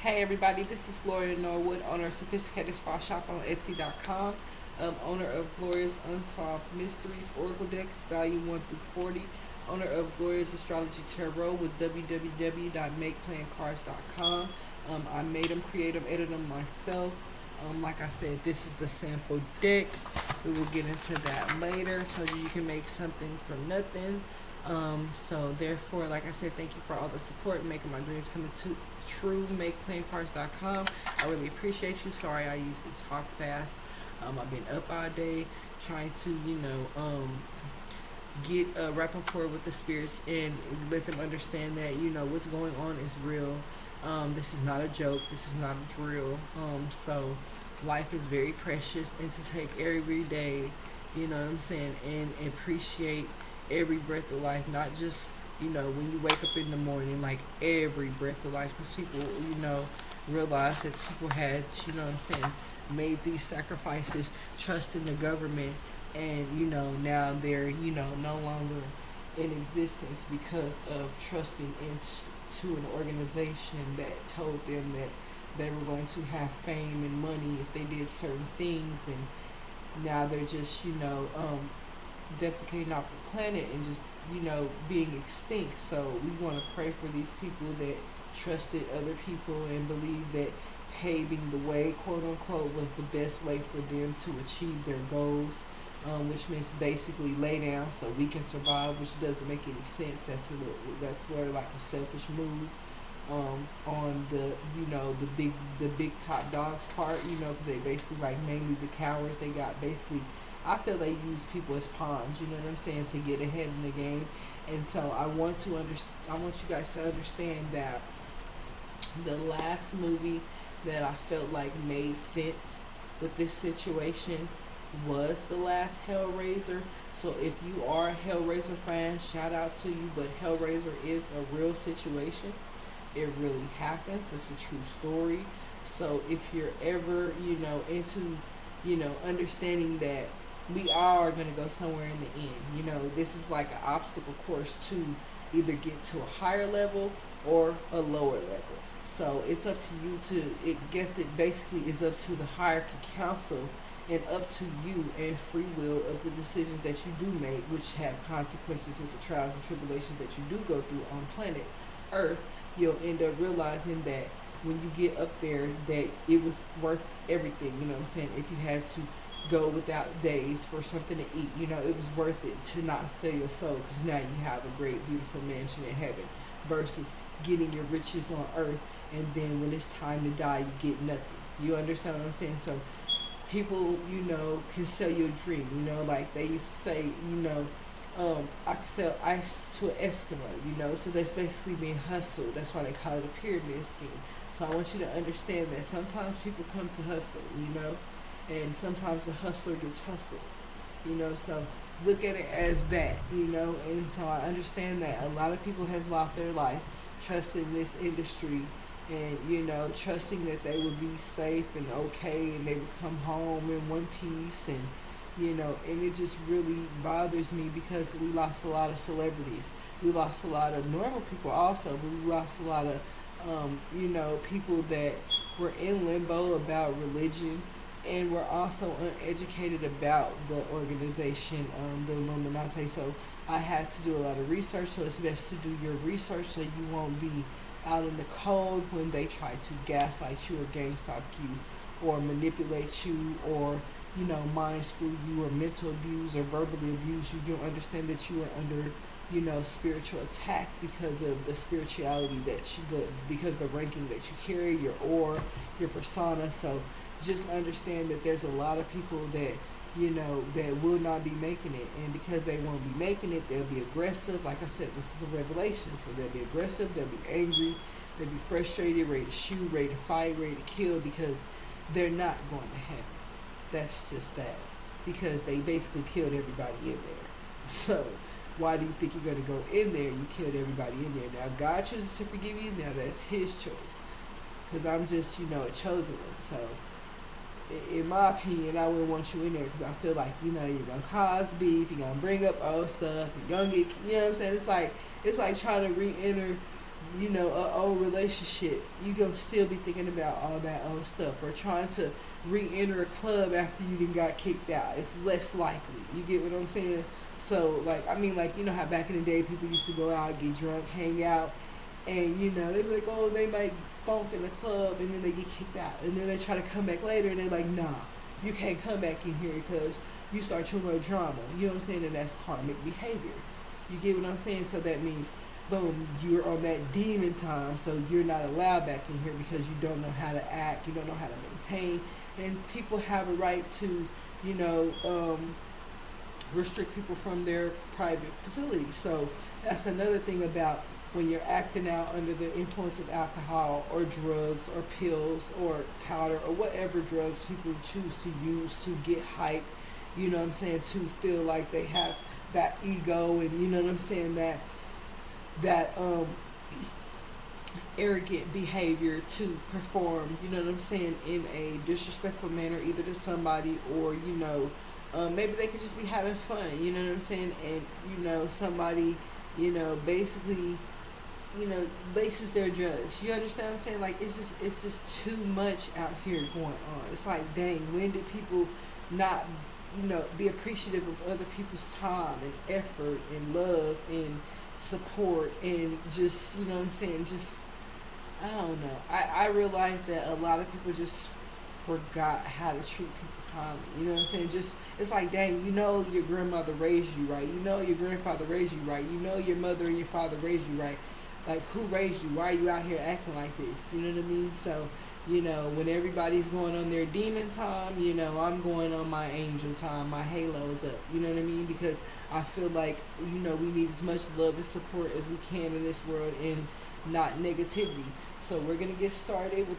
Hey everybody, this is Gloria Norwood, owner of Sophisticated Spa Shop on Etsy.com, owner of Gloria's Unsolved Mysteries Oracle Deck, Volume 1 through 40, owner of Gloria's Astrology Tarot with www.makeplayingcards.com. I made them, create them, edit them myself. Like I said, this is the sample deck. We will get into that later. Told you can make something from nothing. So therefore, like I said, thank you for all the support, making my dreams come true. MakePlayingCards.com. I really appreciate you. Sorry, I usually talk fast. I've been up all day trying to, get a rapport with the spirits and let them understand that what's going on is real. This is not a joke. This is not a drill. So life is very precious, and to take every day, you know what I'm saying, and appreciate every breath of life, not just when you wake up in the morning, like every breath of life, because people realize that people had what I'm saying, made these sacrifices, trusting the government, and now they're no longer in existence because of trusting into an organization that told them that they were going to have fame and money if they did certain things, and now they're just defecating off the planet and just being extinct. So we want to pray for these people that trusted other people and believed that paving the way, quote unquote, was the best way for them to achieve their goals, which means basically lay down so we can survive, which doesn't make any sense. That's sort of like a selfish move on the big top dogs part, because they basically, like, mainly the cowards. They got basically, I feel they use people as pawns, you know what I'm saying, to get ahead in the game. And so I want you guys to understand that the last movie that I felt like made sense with this situation was the last Hellraiser. So if you are a Hellraiser fan, shout out to you, but Hellraiser is a real situation. It really happens. It's a true story. So if you're ever, into, understanding that we are going to go somewhere in the end. This is like an obstacle course to either get to a higher level or a lower level. So it's up to you it basically is up to the hierarchy council and up to you and free will of the decisions that you do make, which have consequences with the trials and tribulations that you do go through on planet Earth. You'll end up realizing that when you get up there that it was worth everything, you know what I'm saying? If you had to go without days for something to eat, it was worth it to not sell your soul, because now you have a great, beautiful mansion in heaven, versus getting your riches on earth, and then when it's time to die, you get nothing. You understand what I'm saying? So people, can sell you a dream, like they used to say, I could sell ice to an Eskimo, so that's basically being hustled. That's why they call it a pyramid scheme. So I want you to understand that sometimes people come to hustle, and sometimes the hustler gets hustled, so look at it as that, and so I understand that a lot of people has lost their life trusting this industry, and trusting that they would be safe and okay, and they would come home in one piece, and and it just really bothers me because we lost a lot of celebrities. We lost a lot of normal people also, but we lost a lot of people that were in limbo about religion, and we're also uneducated about the organization, the Illuminati. So I had to do a lot of research, so it's best to do your research so you won't be out in the cold when they try to gaslight you or gang stalk you or manipulate you or, mind screw you or mental abuse or verbally abuse you. You'll understand that you are under, spiritual attack because of the spirituality because the ranking that you carry, your aura, your persona. So just understand that there's a lot of people that that will not be making it, and because they won't be making it, they'll be aggressive. Like I said, this is a revelation, so they'll be aggressive, they'll be angry, they'll be frustrated, ready to shoot, ready to fight, ready to kill, because they're not going to heaven. That's just that, because they basically killed everybody in there. So why do you think you're going to go in there? You killed everybody in there. Now if God chooses to forgive you, now that's his choice, because I'm just a chosen one. So in my opinion, I wouldn't want you in there, because I feel like, you're going to cause beef, you're going to bring up old stuff, you're going to get, you know what I'm saying? It's like trying to re-enter a old relationship, you gonna still be thinking about all that old stuff, or trying to re-enter a club after you done got kicked out. It's less likely. You get what I'm saying? So, like, I mean, like, how back in the day people used to go out, get drunk, hang out, and they'd be like, oh, they might funk in the club, and then they get kicked out, and then they try to come back later, and they're like, nah, you can't come back in here because you start too much drama. You know what I'm saying? And that's karmic behavior. You get what I'm saying? So that means, boom, you're on that demon time, so you're not allowed back in here because you don't know how to act, you don't know how to maintain, and people have a right to, restrict people from their private facilities. So that's another thing about when you're acting out under the influence of alcohol or drugs or pills or powder or whatever drugs people choose to use to get hype, to feel like they have that ego, and that arrogant behavior to perform, in a disrespectful manner, either to somebody or, maybe they could just be having fun, and, somebody, basically, laces their drugs. You understand what I'm saying? Like, it's just too much out here going on. It's like, dang, when did people not, be appreciative of other people's time and effort and love and support, and just, just, I don't know. I realized that a lot of people just forgot how to treat people kindly. You know what I'm saying? Just, it's like, dang, your grandmother raised you right. Your grandfather raised you right. Your mother and your father raised you right. Like, who raised you? Why are you out here acting like this? You know what I mean? So, when everybody's going on their demon time, I'm going on my angel time. My halo is up. You know what I mean? Because I feel like, we need as much love and support as we can in this world, and not negativity. So we're going to get started with